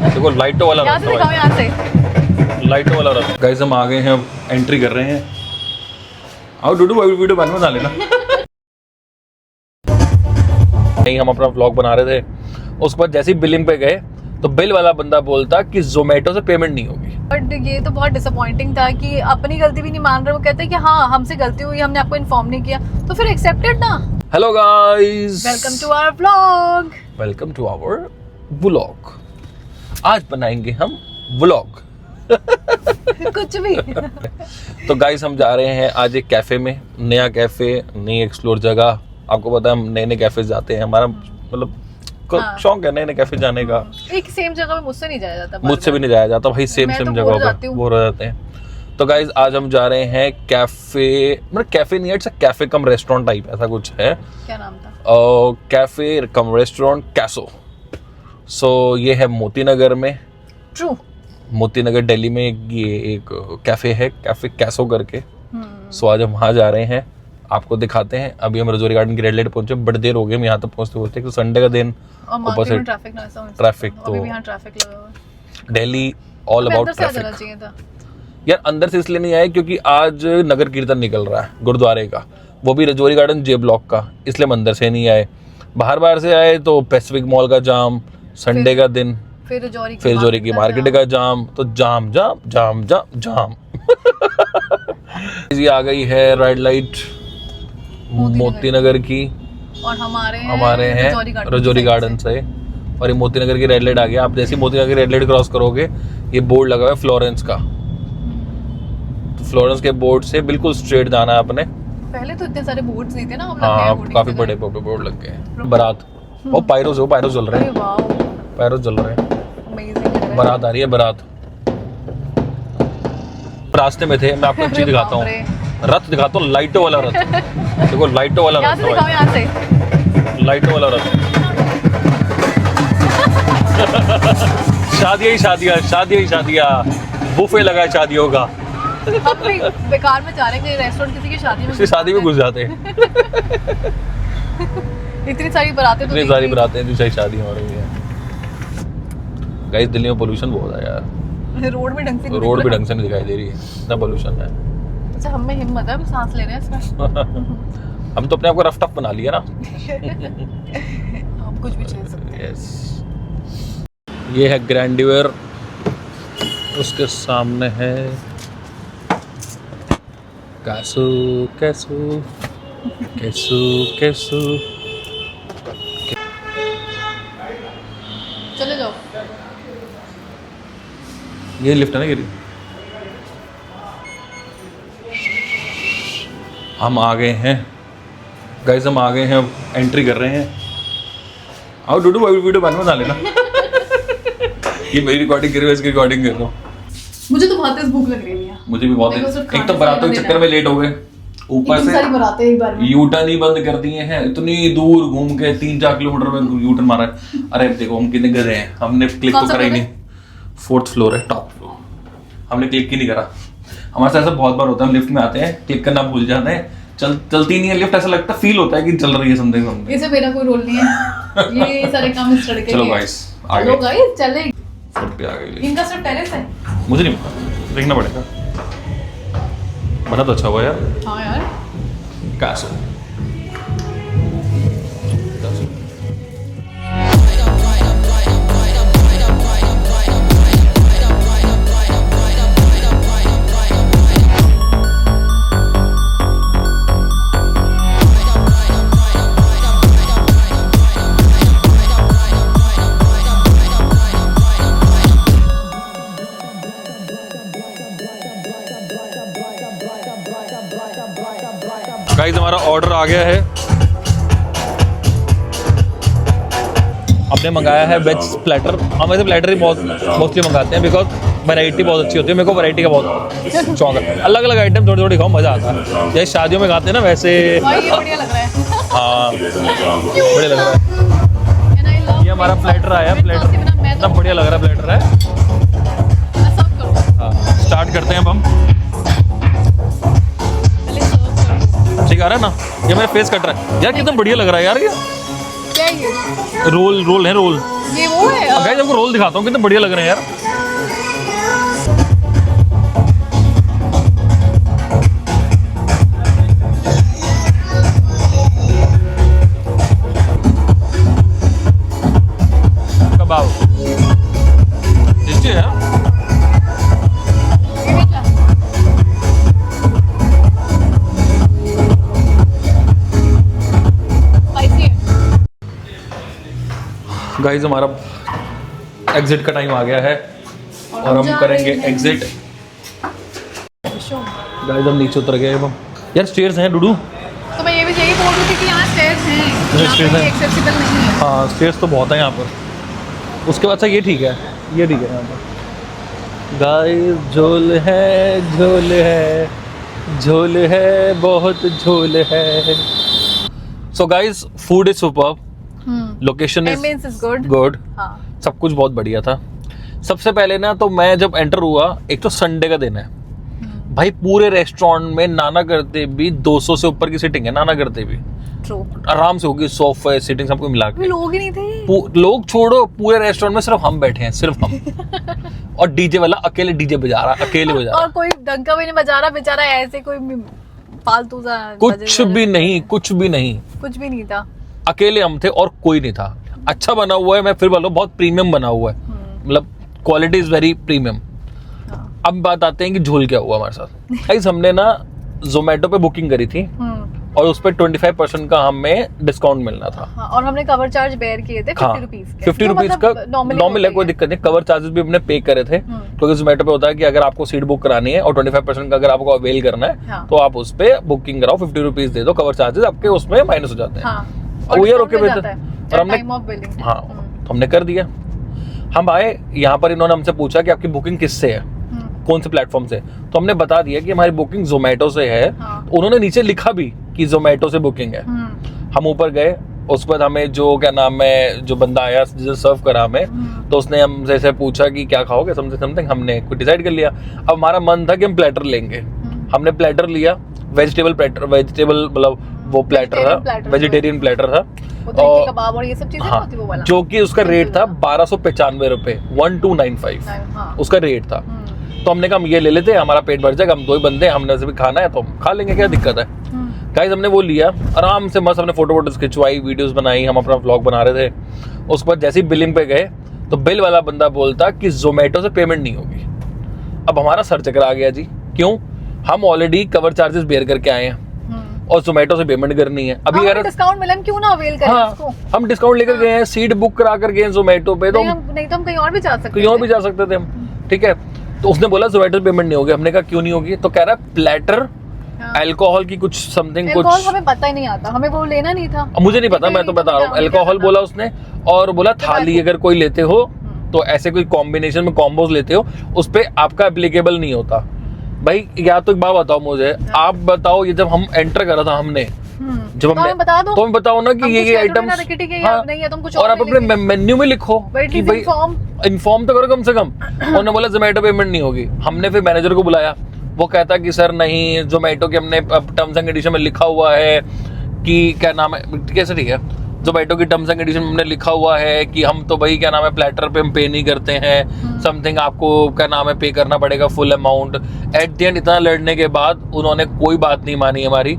देखो लाइटों वाला यहाँ से रास्ता दिखाओ, यहाँ से। लाइटों वाला रास्ता। गाइस हम आ गए हैं, एंट्री कर रहे हैं। आओ डूडू वीडियो बना लेना। नहीं, हम अपना व्लॉग बना रहे थे, उस पर जैसे ही बिलिंग पे गए तो बिल वाला बंदा बोलता कि जोमेटो से पेमेंट नहीं होगी। बट ये तो बहुत डिसअपॉइंटिंग था कि अपनी गलती भी नहीं मान रहे। वो कहते हैं कि हाँ हमसे गलती हुई, हमने आपको इन्फॉर्म नहीं किया, तो फिर एक्सेप्टेड ना। Hello guys, welcome to our vlog. Welcome to our vlog. आज बनाएंगे हम व्लॉग। कुछ भी। तो गाइस हम जा रहे हैं आज एक कैफे में, नया कैफे, नई एक्सप्लोर जगह। आपको पता है हम नए नए कैफे जाते हैं, हमारा मतलब हाँ। शौक है नए नए कैफे जाने का। एक सेम जगह में मुझसे नहीं जाया जाता। मुझसे भी नहीं जाया जाता भाई, सेम मैं तो सेम बोर जगह हो जाती पे हूँ। बोर हो जाते हैं। तो गाइस आज हम जा रहे हैं कैफे, मतलब कैफे नहीं है, it's cafe cum restaurant type ऐसा कुछ है। क्या नाम था? कैफे कम रेस्टोरेंट कैसो। सो ये है मोती नगर में। ट्रू। मोती नगर दिल्ली में ये एक कैफे है, कैफे कैसो करके। सो आज हम वहाँ जा रहे हैं, आपको दिखाते हैं। अभी हम रजौरी गार्डन की रेड लाइट पहुंचे, बड़ी देर हो गई हम यहाँ तक पहुंचते पहुंचते, तो संडे का दिन और मार्केट में ट्रैफिक ना ऐसा ट्रैफिक तो अभी भी यहाँ ट्रैफिक लगा हुआ है। दिल्ली ऑल अबाउट अंदर से आ जाना ट्रैफिक। चाहिए था। यार अंदर से इसलिए नहीं आए क्योंकि आज नगर कीर्तन निकल रहा है गुरुद्वारे का, वो भी रजौरी गार्डन जे ब्लॉक का, इसलिए हम अंदर से नहीं आए। बाहर से आए तो पैसिफिक मॉल का जाम, संडे का दिन, फिर जोरी की मार्केट का जाम, तो जाम जाम जाम जाम जाम। ये आ गई है रेड लाइट मोती नगर की, और हमारे हैं रजौरी गार्डन से। और ये मोती नगर की रेड लाइट आ गया। आप जैसे मोती नगर की रेड लाइट क्रॉस करोगे, ये बोर्ड लगा हुआ है फ्लोरेंस का, तो फ्लोरेंस के बोर्ड से बिल्कुल स्ट्रेट जाना है अपने। पहले तो इतने सारे बोर्ड्स नहीं थे ना, हाँ काफी बड़े बोर्ड लग गए हैं। बारात, वो पायरो चल रहे हैं, पायरो चल रहे हैं, बारात आ रही है बारात। रास्ते में थे, मैं आपको एक चीज दिखाता हूँ, रथ दिखाता हूँ, लाइटों वाला रथ। देखो लाइटों वाला रथ, यहाँ से लाइटों वाला रथ। शादियाँ, बुफे लगा है शादियों का। हम भी बेकार में जा रहे हैं रेस्टोरेंट, किसी की शादी में, किसी शादी में घुस जाते हैं। इतनी सारी बारातें तो इतनी सारी बारातें, इतनी सारी शादियां हो रही है। गाइस दिल्ली में पोल्यूशन बहुत है यार, रोड भी ढंग से नहीं दिखाई दे रही है, इतना पोल्यूशन है। अच्छा हम में हिम्मत है, हम सांस ले रहे हैं इसमें। हम तो अपने आप को रफ टफ बना लिया ना। हम कुछ भी झेल सकते हैं। यस, ये है ग्रैंडियर, उसके सामने है कैसो कैसो कैसो कैसो। चले जाओ। ये लिफ्ट है ना गिरी। हम आ गए हैं गाइस, हम आ गए हैं, एंट्री कर रहे हैं। आओ डूडू वीडियो बना लेना। ये मेरी रिकॉर्डिंग कर रही है, इसकी रिकॉर्डिंग कर रहा हूँ। मुझे तो बहुत तेज भूख लग रही है। मुझे भी बहुत, एक तो बारातों के चक्कर में लेट हो गए, ऊपर से यूटर्न ही बंद कर दिए हैं, इतनी दूर घूम के 3-4 किलोमीटर में यूटर्न मारा है। अरे देखो हम कितने गधे हैं, हमने क्लिक तो करा ही नहीं। 4th फ्लोर है, टॉप फ्लोर, हमने क्लिक ही नहीं करा। हमारे साथ ऐसा बहुत बार होता है, हम लिफ्ट में आते हैं, क्लिक करना भूल जाते हैं, चलती नहीं है लिफ्ट, ऐसा लगता है, फील होता है कि चल रही है समथिंग। इसे मेरा कोई रोल नहीं है, ये सारे काम इस लड़के के। चलो गाइस चलो गाइस चले। सब पे आ गई। इनका सिर्फ टेरेस है, मुझे नहीं पता, देखना पड़ेगा। बना तो अच्छा हुआ यार। हाँ यार। कैसो गाइस हमारा ऑर्डर आ गया है। हमने मंगाया है वेज प्लेटर। हम वैसे प्लेटर ही बहुत मोस्टली मंगाते हैं बिकॉज वैरायटी बहुत अच्छी होती है। मेरे को वैरायटी का बहुत शौक है, अलग अलग आइटम थोड़ी थोड़ी खाओ, मजा आता है। जैसे शादियों में खाते हैं ना वैसे। ये बढ़िया लग रहा है। हाँ बढ़िया लग रहा है। ये हमारा प्लेटर आया है, प्लेटर इतना बढ़िया लग रहा है, प्लेटर है। हाँ स्टार्ट करते हैं अब हम। ठीक आ रहा है ना, ये मेरा फेस कट रहा है यार, कितना बढ़िया लग रहा है यार ये। क्या है ये? रोल है रोल। ये वो है गाइस आपको रोल दिखाता हूँ, कितने बढ़िया लग रहे हैं यार। कबाब टेस्टी है यार। गाइस हमारा एग्जिट का टाइम आ गया है और हम करेंगे एग्जिट। गाइस हम नीचे उतर गए अब। यार स्टेयर्स हैं डूडू। तो मैं ये भी यही बोल रही थी कि यहाँ स्टेयर्स हैं, स्टेयर्स हैं, एक्सेसिबल नहीं है। हाँ स्टेयर्स तो बहुत है यहाँ पर। उसके बाद से ये ठीक है, ये ठीक है यहाँ पर। गाइस झोल है झोल है झोल है बहुत झोल है। So guys food is superb, location is good, सब कुछ बहुत बढ़िया था। सबसे पहले ना तो मैं जब एंटर हुआ, एक तो संडे का दिन है भाई, पूरे रेस्टोरेंट में नाना करते भी 200 से ऊपर की सीटिंग है, नाना करते भी आराम से होगी, सोफे सीटिंग सबको मिला के। लोग ही नहीं थे, लोग छोड़ो, पूरे रेस्टोरेंट में सिर्फ हम बैठे हैं, सिर्फ हम। और डीजे वाला अकेले डीजे बजा रहा, अकेले बजा रहा, और कोई डंका भी नहीं बजा रहा बेचारा, ऐसे कोई फालतू सा कुछ भी नहीं, कुछ भी नहीं, कुछ भी नहीं था। अकेले हम थे और कोई नहीं था। अच्छा बना हुआ है, मैं फिर बोलूं बहुत प्रीमियम बना हुआ है, मतलब क्वालिटी इज वेरी प्रीमियम। अब बात आते हैं कि झोल क्या हुआ हमारे साथ। गाइस हमने ना जोमेटो पे बुकिंग करी थी और उस पर 25% का हमें डिस्काउंट मिलना था। और हमने कवर चार्ज बेयर किए थे 50 रुपीज का, नॉर्मल है, कोई दिक्कत नहीं। कवर चार्जेस भी हमने पे करे थे, क्योंकि जोमेटो पे होता है कि अगर आपको सीट बुक करानी है और 25% का अगर आपको अवेल करना है तो आप उस पर बुकिंग कराओ, 50 रुपीज दे दो, कवर चार्जेस आपके उसमें माइनस हो जाते हैं। और वो यार ओके बेहतर, और हमने हाँ तो हमने कर दिया। हम आए यहाँ पर, इन्होंने हमसे पूछा कि आपकी बुकिंग किससे है, कौन से प्लेटफॉर्म से, तो हमने बता दिया कि हमारी बुकिंग जोमेटो से है। तो उन्होंने नीचे लिखा भी कि जोमेटो से बुकिंग है। हम ऊपर गए, उसके बाद हमें जो क्या नाम है, जो बंदा आया जिसे सर्व करा हमें, तो उसने हमसे ऐसे पूछा कि क्या खाओगे, समथिंग। हमने कुछ डिसाइड कर लिया। अब हमारा मन था कि हम प्लेटर लेंगे, हमने प्लेटर लिया, वेजिटेबल प्लेटर, वेजिटेबल मतलब वो प्लेटर था, वेजिटेरियन प्लेटर था, और कबाब और ये सब चीजें होती वो वाला, जो कि उसका रेट था 1295 रुपए, 1295 उसका रेट था। तो हमने कहा हम ये ले लेते हैं, हमारा पेट भर जाएगा, हम दो ही बंदे हैं, हमने उसे भी खाना है तो हम खा लेंगे, क्या दिक्कत है। गाइस हमने वो लिया, आराम से मस्त हमने फोटो खिंचवाई, वीडियोस बनाई, हम अपना व्लॉग बना रहे थे। उसके बाद जैसे ही बिलिंग पे गए तो बिल वाला बंदा बोलता कि जोमेटो से पेमेंट नहीं होगी। अब हमारा सर चक्कर आ गया जी, क्यों, हम ऑलरेडी कवर चार्जेस बेयर करके आए हैं और जोमेटो से पेमेंट करनी है। अभी अगर डिस्काउंट मिला, क्यों ना अवेल करें उसको। हम डिस्काउंट लेकर गए हैं, सीट बुक करा कर गए जोमेटो पे, तो नहीं तो हम कहीं और भी जा सकते, कहीं और भी जा सकते थे हम, ठीक है। तो उसने बोला जोमेटो से पेमेंट नहीं होगी। हमने कहा क्यों नहीं होगी, तो कह रहा है प्लेटर अल्कोहल की कुछ समथिंग, कुछ हमें पता ही नहीं आता, हमें वो लेना नहीं था। मुझे नहीं पता, मैं तो बता रहा हूँ, अल्कोहल बोला उसने। और बोला थाली अगर कोई लेते हो तो ऐसे कोई कॉम्बिनेशन में कॉम्बोज लेते हो, उस पे आपका एप्लीकेबल नहीं होता। भाई या तो एक बात बताओ मुझे, आप बताओ, ये जब हम एंटर करा था हमने, जब हमने तो हमें बताओ ना कि ये आइटम्स, और आप अपने मेन्यू में लिखो कि भाई इन्फॉर्म तो करो कम से कम। उन्होंने बोला जोमेटो पेमेंट नहीं होगी। हमने फिर मैनेजर को बुलाया, वो कहता कि सर नहीं, जोमेटो के हमने टर्म्स एंड कंडीशन में लिखा हुआ है कि क्या नाम है, कैसे, ठीक है, जोमेटो की टर्म्स एंड कंडीशन में हमने लिखा हुआ है कि हम तो भाई क्या नाम है प्लेटर पे हम पे नहीं करते हैं, समथिंग आपको क्या नाम है पे करना पड़ेगा full amount. At the end इतना लड़ने के बाद उन्होंने कोई बात नहीं मानी हमारी।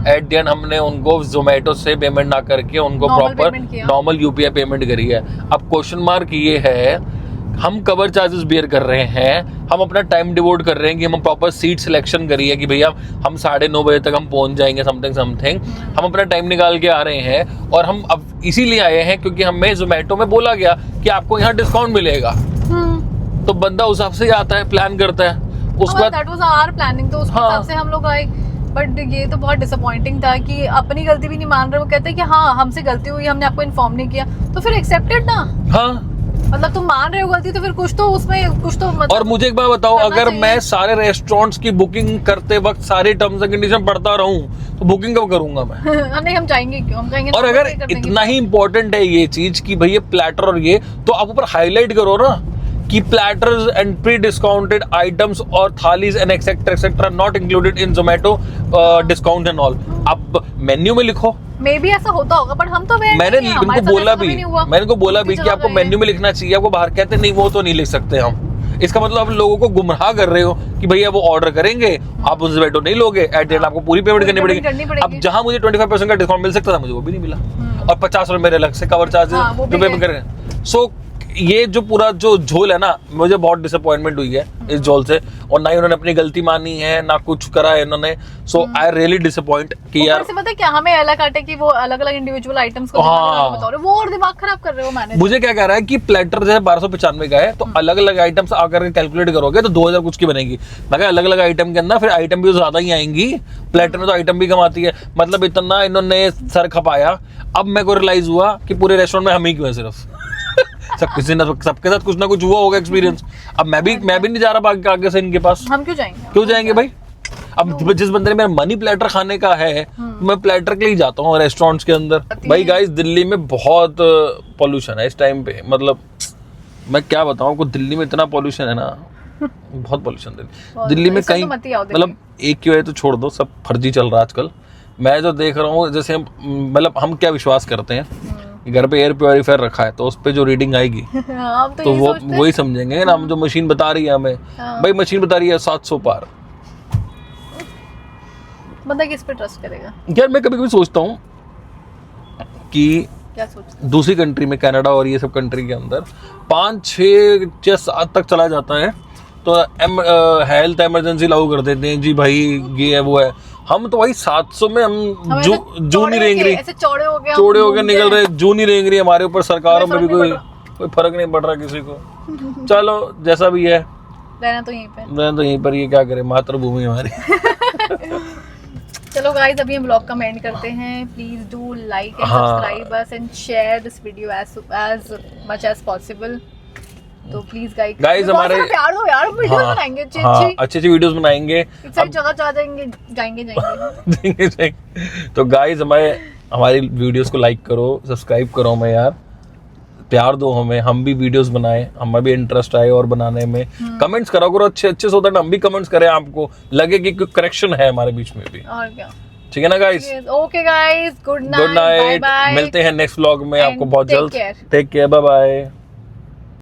एट द एंड हमने उनको जोमेटो से पेमेंट ना करके उनको प्रॉपर नॉर्मल यूपीआई पेमेंट करी है। अब क्वेश्चन मार्क ये है, हम कवर चार्जेस बेयर कर रहे हैं, हम अपना टाइम डिवोट कर रहे हैं कि हम प्रॉपर सीट सिलेक्शन करिए कि भैया हम 9:30 बजे तक हम पहुंच जाएंगे, समथिंग हम अपना टाइम निकाल के आ रहे हैं। और हम अब इसीलिए आए हैं क्योंकि हमें जोमेटो में बोला गया कि आपको यहाँ डिस्काउंट मिलेगा। तो बंदा उस हिसाब से आता है, प्लान करता है, उसके बाद दैट वाज आवर प्लानिंग, तो उस हिसाब से हम लोग आए। बट ये तो बहुत डिसअपॉइंटिंग था कि अपनी गलती भी नहीं मान रहे। वो कहते हैं कि हाँ हमसे गलती हुई, हमने आपको इन्फॉर्म नहीं किया, तो फिर एक्सेप्टेड ना। हाँ मतलब तुम मान रहे हो गलती, तो फिर कुछ तो उसमें कुछ तो मतलब। और मुझे एक बात बताओ, अगर मैं सारे रेस्टोरेंट्स की बुकिंग करते वक्त सारे टर्म्स एंड कंडीशन पढ़ता रहूं तो बुकिंग कब करूंगा मैं? नहीं हम चाहेंगे क्यों, हम कहेंगे। और अगर इतना ही इम्पोर्टेंट है ये चीज कि भैया प्लेटर और ये, तो आप ऊपर हाईलाइट करो ना कि platters and pre discounted items और thalis and etcetera etcetera not included in Zomato discount and all. आप मेन्यू में लिखो मे बी ऐसा होता होगा, पर हम तो मैंने इनको बोला भी, मैंने इनको बोला भी कि आपको मेन्यू में लिखना चाहिए, आपको बाहर कहते नहीं वो तो नहीं लिख सकते हम। इसका मतलब आप लोगों को गुमराह कर रहे हो कि भैया वो ऑर्डर करेंगे, आप उनसे बैठो नहीं लोगे, एट द एंड आपको पूरी पेमेंट करनी पड़ेगी। अब जहां मुझे 25% का डिस्काउंट मिल सकता था, मुझे वो भी नहीं मिला, और 50 रुपए मेरे अलग से कवर चार्जेस जो पेमेंट करेंगे। सो ये जो पूरा जो झोल है ना, मुझे बहुत डिसअपॉइंटमेंट हुई है इस झोल से, और ना ही उन्होंने अपनी गलती मानी है, ना कुछ करा है इन्होंने। सो आई रियली डिसअपॉइंट कि यार पता है क्या, हमें अलग काटे कि वो अलग अलग इंडिविजुअल आइटम्स को बता रहे हो, वो और दिमाग खराब कर रहे हो। मैंने मुझे क्या कह रहा है कि प्लेटर जैसे 1295 का है, तो अलग अलग आइटम्स आकर के कैलकुलेट करोगे तो 2000 कुछ की बनेगी। मैं कहा अलग अलग आइटम के अंदर फिर आइटम भी ज्यादा ही आएंगी, प्लेटर में तो आइटम भी कम आती है। मतलब इतना इन्होंने सर खपाया। अब मेरे को रियलाइज हुआ कि पूरे रेस्टोरेंट में हम ही क्यों है सिर्फ सब किसी ने सबके साथ कुछ ना कुछ हुआ होगा एक्सपीरियंस। अब मैं भी नहीं जा रहा आगे से इनके पास। हम क्यों जाएंगे भाई? अब जिस बंदे ने मेरा मनी प्लेटर खाने का है, मैं प्लेटर के लिए जाता हूँ रेस्टोरेंट्स के अंदर। भाई गाइस, दिल्ली में बहुत पॉल्यूशन है इस टाइम पे। मतलब मैं क्या बताऊँ आपको, दिल्ली में इतना पॉल्यूशन है ना, बहुत पॉल्यूशन दिल्ली में। कहीं मतलब एक की वजह तो छोड़ दो, सब फर्जी चल रहा है आजकल। मैं जो देख रहा हूँ, जैसे मतलब हम क्या विश्वास करते हैं, घर पे एयर प्योरीफायर रखा है तो उस पे जो रीडिंग आएगी तो वो वही समझेंगे ना, जो मशीन बता रही है हमें। भाई मशीन बता रही है 700 पार, बंदा किस पे ट्रस्ट करेगा? यार मैं कभी कभी सोचता हूँ कि क्या सोचते हैं? दूसरी कंट्री में, कनाडा और ये सब कंट्री के अंदर 5, 6 या 7 तक चला जाता है तो हेल्थ इमरजेंसी लागू कर देते हैं जी, भाई ये है वो है। हम तो भाई 700 में हम जू नहीं रेंग रही, ऐसे चौड़े हो गए निकल रहे, जू नहीं रेंग रही हमारे ऊपर। सरकारों में भी कोई फर्क नहीं पड़ रहा किसी को। चलो जैसा भी है, रहना तो यहीं पर, ये क्या करे, मातृभूमि हमारी। चलो गाइस, अभी हम ब्लॉग का एंड करते हैं। Please do like and subscribe us and share this video as much as possible। तो प्लीज गाइस हमारे प्यार दो यार, वीडियोस बनाएंगे अच्छी वीडियोस बनाएंगे, सब जगह जाएंगे। तो गाइस हमारी वीडियोस को लाइक करो, सब्सक्राइब करो हमें यार, प्यार दो हमें, हम भी वीडियोस बनाएं, हमें भी इंटरेस्ट आए और बनाने में। कमेंट्स करो अच्छे सो दैट हम भी कमेंट्स करें, आपको लगे कि कोई करेक्शन है हमारे बीच में भी। और क्या, ठीक है ना guys? Okay guys, good night, मिलते हैं नेक्स्ट व्लॉग में आपको बहुत जल्द। Take care, bye bye.